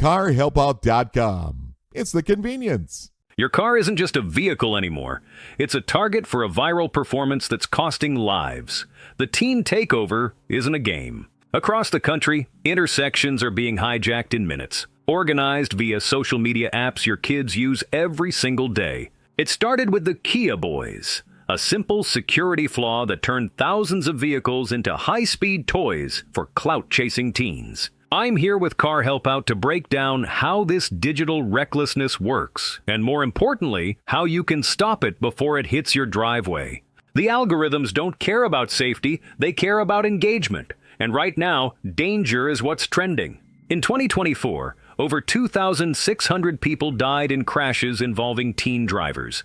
CarHelpout.com. It's the convenience. Your car isn't just a vehicle anymore. It's a target for a viral performance that's costing lives. The teen takeover isn't a game. Across the country, intersections are being hijacked in minutes, organized via social media apps your kids use every single day. It started with the Kia Boys, a simple security flaw that turned thousands of vehicles into high-speed toys for clout-chasing teens. I'm here with Car Help Out to break down how this digital recklessness works, and more importantly, how you can stop it before it hits your driveway. The algorithms don't care about safety, they care about engagement. And right now, danger is what's trending. In 2024, over 2,600 people died in crashes involving teen drivers.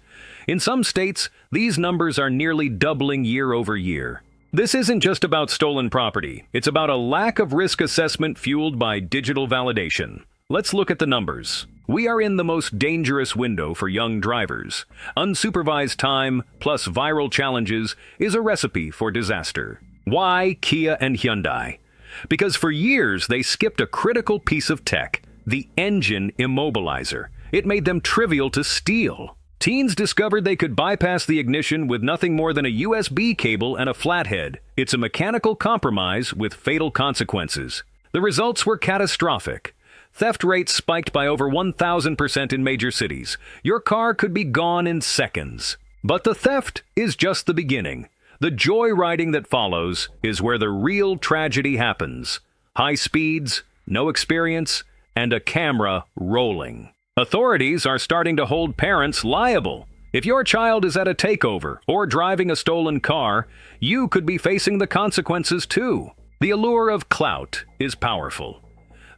In some states, these numbers are nearly doubling year over year. This isn't just about stolen property. It's about a lack of risk assessment fueled by digital validation. Let's look at the numbers. We are in the most dangerous window for young drivers. Unsupervised time plus viral challenges is a recipe for disaster. Why Kia and Hyundai? Because for years they skipped a critical piece of tech, the engine immobilizer. It made them trivial to steal. Teens discovered they could bypass the ignition with nothing more than a USB cable and a flathead. It's a mechanical compromise with fatal consequences. The results were catastrophic. Theft rates spiked by over 1,000% in major cities. Your car could be gone in seconds. But the theft is just the beginning. The joyriding that follows is where the real tragedy happens. High speeds, no experience, and a camera rolling. Authorities are starting to hold parents liable. If your child is at a takeover or driving a stolen car, you could be facing the consequences too. The allure of clout is powerful.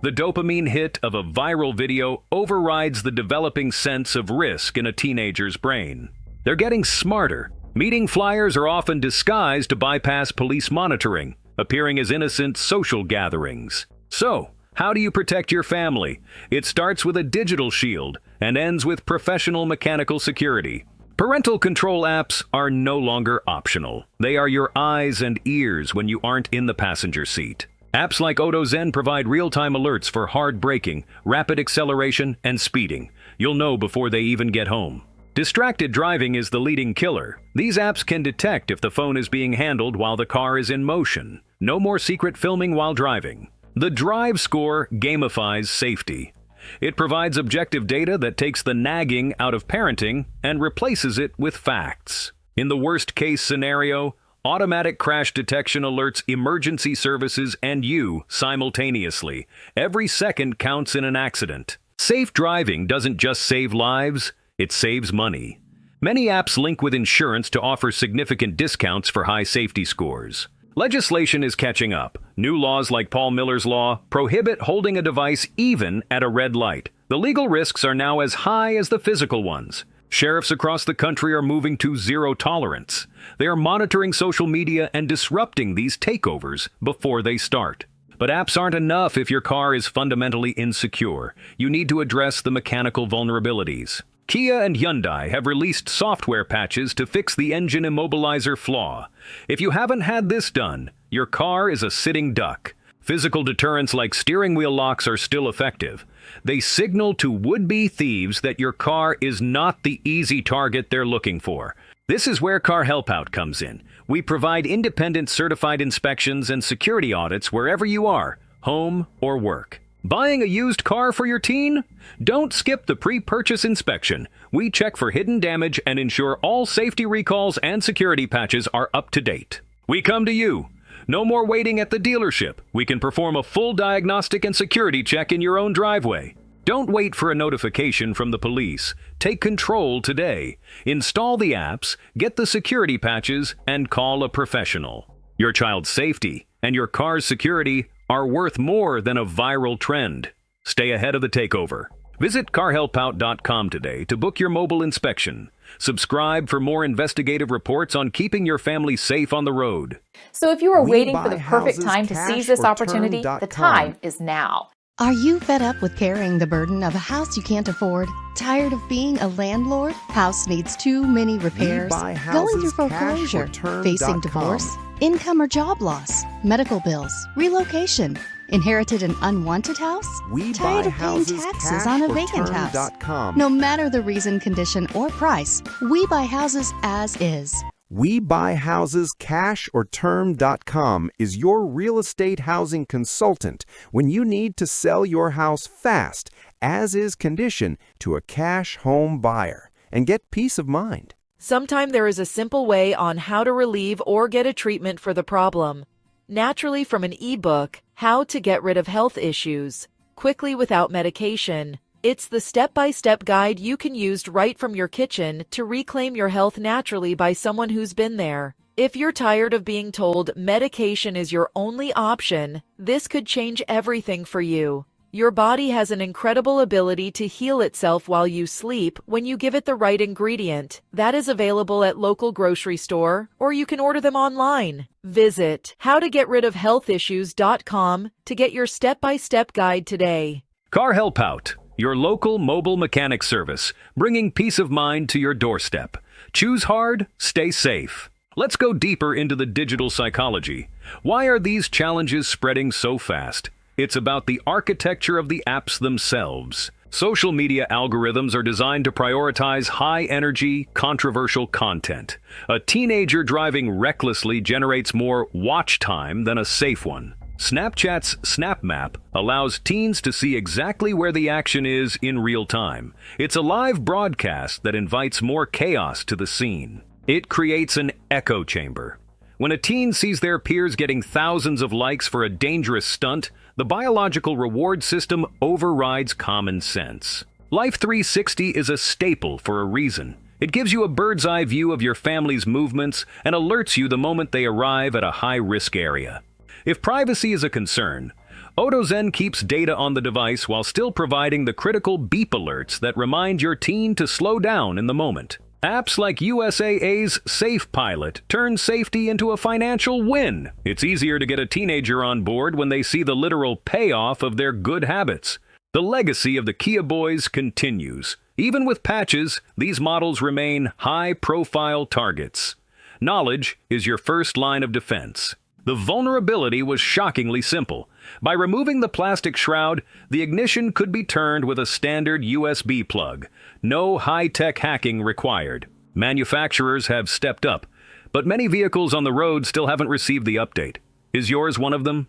The dopamine hit of a viral video overrides the developing sense of risk in a teenager's brain. They're getting smarter. Meeting flyers are often disguised to bypass police monitoring, appearing as innocent social gatherings. So, how do you protect your family? It starts with a digital shield and ends with professional mechanical security. Parental control apps are no longer optional. They are your eyes and ears when you aren't in the passenger seat. Apps like AutoZen provide real-time alerts for hard braking, rapid acceleration, and speeding. You'll know before they even get home. Distracted driving is the leading killer. These apps can detect if the phone is being handled while the car is in motion. No more secret filming while driving. The Drive Score gamifies safety. It provides objective data that takes the nagging out of parenting and replaces it with facts. In the worst-case scenario, automatic crash detection alerts emergency services and you simultaneously. Every second counts in an accident. Safe driving doesn't just save lives, it saves money. Many apps link with insurance to offer significant discounts for high safety scores. Legislation is catching up. New laws like Paul Miller's Law prohibit holding a device even at a red light. The legal risks are now as high as the physical ones. Sheriffs across the country are moving to zero tolerance. They are monitoring social media and disrupting these takeovers before they start. But apps aren't enough if your car is fundamentally insecure. You need to address the mechanical vulnerabilities. Kia and Hyundai have released software patches to fix the engine immobilizer flaw. If you haven't had this done, your car is a sitting duck. Physical deterrents like steering wheel locks are still effective. They signal to would-be thieves that your car is not the easy target they're looking for. This is where Car Help Out comes in. We provide independent certified inspections and security audits wherever you are, home or work. Buying a used car for your teen? Don't skip the pre-purchase inspection. We check for hidden damage and ensure all safety recalls and security patches are up to date. We come to you. No more waiting at the dealership. We can perform a full diagnostic and security check in your own driveway. Don't wait for a notification from the police. Take control today. Install the apps, get the security patches, and call a professional. Your child's safety and your car's security are worth more than a viral trend. Stay ahead of the takeover. Visit CarHelpout.com today to book your mobile inspection. Subscribe for more investigative reports on keeping your family safe on the road. So if you are waiting for the perfect time to seize this opportunity, the time is now. Are you fed up with carrying the burden of a house you can't afford? Tired of being a landlord? House needs too many repairs? Going through foreclosure? Facing divorce? Income or job loss? Medical bills? Relocation? Inherited an unwanted house? Tired of paying taxes on a vacant house? No matter the reason, condition, or price, we buy houses as is. WeBuyHousesCashOrTerm.com is your real estate housing consultant when you need to sell your house fast, as is condition, to a cash home buyer and get peace of mind. Sometimes there is a simple way on how to relieve or get a treatment for the problem. Naturally from an ebook, How to Get Rid of Health Issues, Quickly Without Medication. It's the step-by-step guide you can use right from your kitchen to reclaim your health naturally by someone who's been there. If you're tired of being told medication is your only option, this could change everything for you. Your body has an incredible ability to heal itself while you sleep when you give it the right ingredient. That is available at local grocery store, or you can order them online. Visit howtogetridofhealthissues.com to get your step-by-step guide today. Car Help Out, your local mobile mechanic service, bringing peace of mind to your doorstep. Choose hard, stay safe. Let's go deeper into the digital psychology. Why are these challenges spreading so fast? It's about the architecture of the apps themselves. Social media algorithms are designed to prioritize high-energy, controversial content. A teenager driving recklessly generates more watch time than a safe one. Snapchat's Snap Map allows teens to see exactly where the action is in real time. It's a live broadcast that invites more chaos to the scene. It creates an echo chamber. When a teen sees their peers getting thousands of likes for a dangerous stunt, the biological reward system overrides common sense. Life 360 is a staple for a reason. It gives you a bird's-eye view of your family's movements and alerts you the moment they arrive at a high-risk area. If privacy is a concern, AutoZen keeps data on the device while still providing the critical beep alerts that remind your teen to slow down in the moment. Apps like USAA's Safe Pilot turn safety into a financial win. It's easier to get a teenager on board when they see the literal payoff of their good habits. The legacy of the Kia boys continues. Even with patches, these models remain high-profile targets. Knowledge is your first line of defense. The vulnerability was shockingly simple. By removing the plastic shroud, the ignition could be turned with a standard USB plug. No high-tech hacking required. Manufacturers have stepped up, but many vehicles on the road still haven't received the update. Is yours one of them?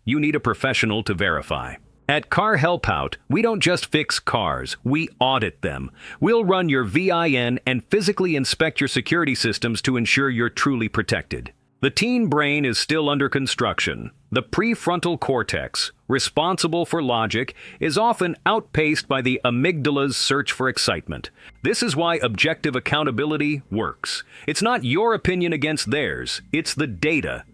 You need a professional to verify. At Car Help Out, we don't just fix cars, we audit them. We'll run your VIN and physically inspect your security systems to ensure you're truly protected. The teen brain is still under construction. The prefrontal cortex, responsible for logic, is often outpaced by the amygdala's search for excitement. This is why objective accountability works. It's not your opinion against theirs, it's the data.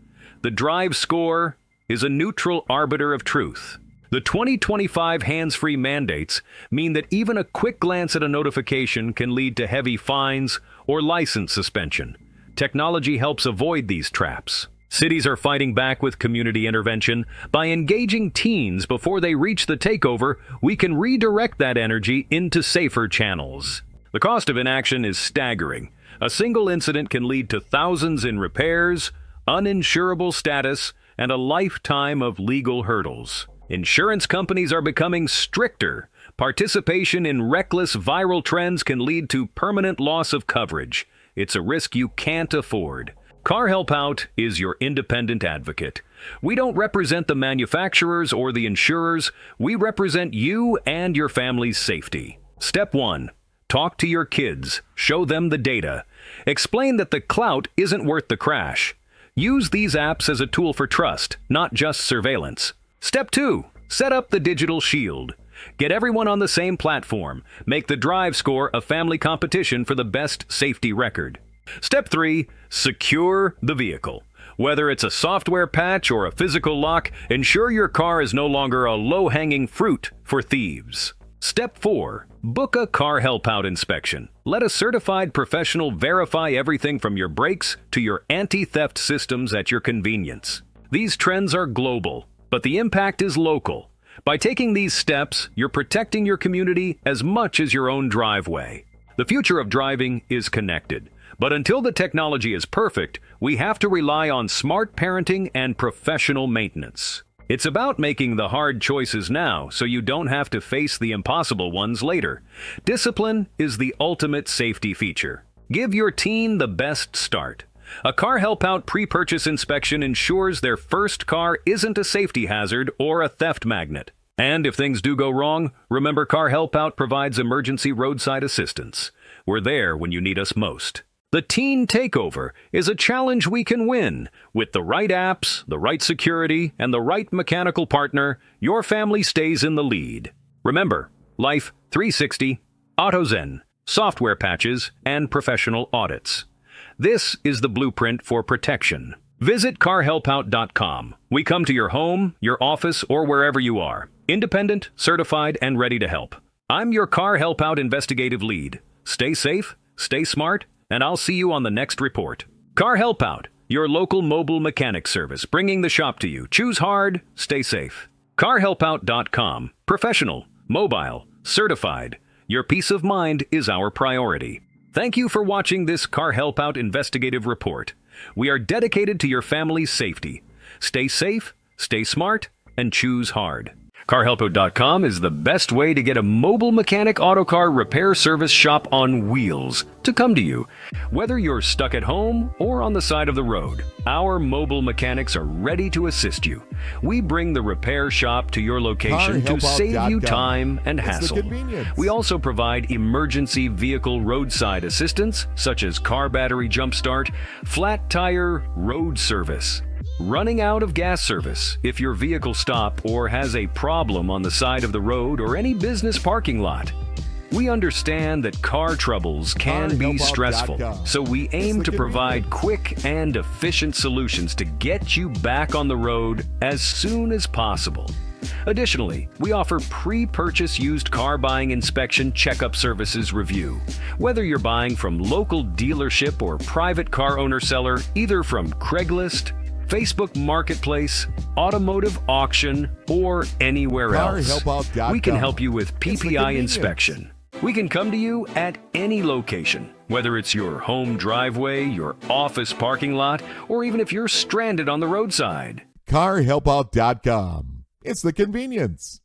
The drive score is a neutral arbiter of truth. The 2025 hands-free mandates mean that even a quick glance at a notification can lead to heavy fines or license suspension. Technology helps avoid these traps. Cities are fighting back with community intervention. By engaging teens before they reach the takeover, we can redirect that energy into safer channels. The cost of inaction is staggering. A single incident can lead to thousands in repairs, uninsurable status, and a lifetime of legal hurdles. Insurance companies are becoming stricter. Participation in reckless viral trends can lead to permanent loss of coverage. It's a risk you can't afford. Car Help Out is your independent advocate. We don't represent the manufacturers or the insurers. We represent you and your family's safety. Step 1. Talk to your kids. Show them the data. Explain that the clout isn't worth the crash. Use these apps as a tool for trust, not just surveillance. Step 2. Set up the digital shield. Get everyone on the same platform. Make the drive score a family competition for the best safety record. Step 3. Secure the vehicle. Whether it's a software patch or a physical lock, ensure your car is no longer a low-hanging fruit for thieves. Step 4. Book a Car Help Out inspection. Let a certified professional verify everything from your brakes to your anti-theft systems at your convenience. These trends are global, but the impact is local. By taking these steps, you're protecting your community as much as your own driveway. The future of driving is connected. But until the technology is perfect, we have to rely on smart parenting and professional maintenance. It's about making the hard choices now so you don't have to face the impossible ones later. Discipline is the ultimate safety feature. Give your teen the best start. A Car Help Out pre-purchase inspection ensures their first car isn't a safety hazard or a theft magnet. And if things do go wrong, remember Car Help Out provides emergency roadside assistance. We're there when you need us most. The Teen Takeover is a challenge we can win. With the right apps, the right security, and the right mechanical partner, your family stays in the lead. Remember, Life 360, AutoZen, software patches, and professional audits. This is the blueprint for protection. Visit carhelpout.com. We come to your home, your office, or wherever you are. Independent, certified, and ready to help. I'm your Car Help Out investigative lead. Stay safe, stay smart, and I'll see you on the next report. Car Help Out, your local mobile mechanic service, bringing the shop to you. Choose hard, stay safe. carhelpout.com. Professional, mobile, certified. Your peace of mind is our priority. Thank you for watching this Car Help Out investigative report. We are dedicated to your family's safety. Stay safe, stay smart, and choose hard. CarHelpout.com is the best way to get a mobile mechanic autocar repair service shop on wheels to come to you. Whether you're stuck at home or on the side of the road, our mobile mechanics are ready to assist you. We bring the repair shop to your location to save you time and hassle. We also provide emergency vehicle roadside assistance, such as car battery jump start, flat tire road service, running out of gas service if your vehicle stops or has a problem on the side of the road or any business parking lot. We understand that car troubles can be stressful, so we aim to provide quick and efficient solutions to get you back on the road as soon as possible. Additionally, we offer pre-purchase used car buying inspection checkup services review. Whether you're buying from local dealership or private car owner seller, either from Craigslist, Facebook Marketplace, automotive auction, or anywhere else, we can help you with PPI inspection. We can come to you at any location, whether it's your home driveway, your office parking lot, or even if you're stranded on the roadside. CarHelpout.com. It's the convenience.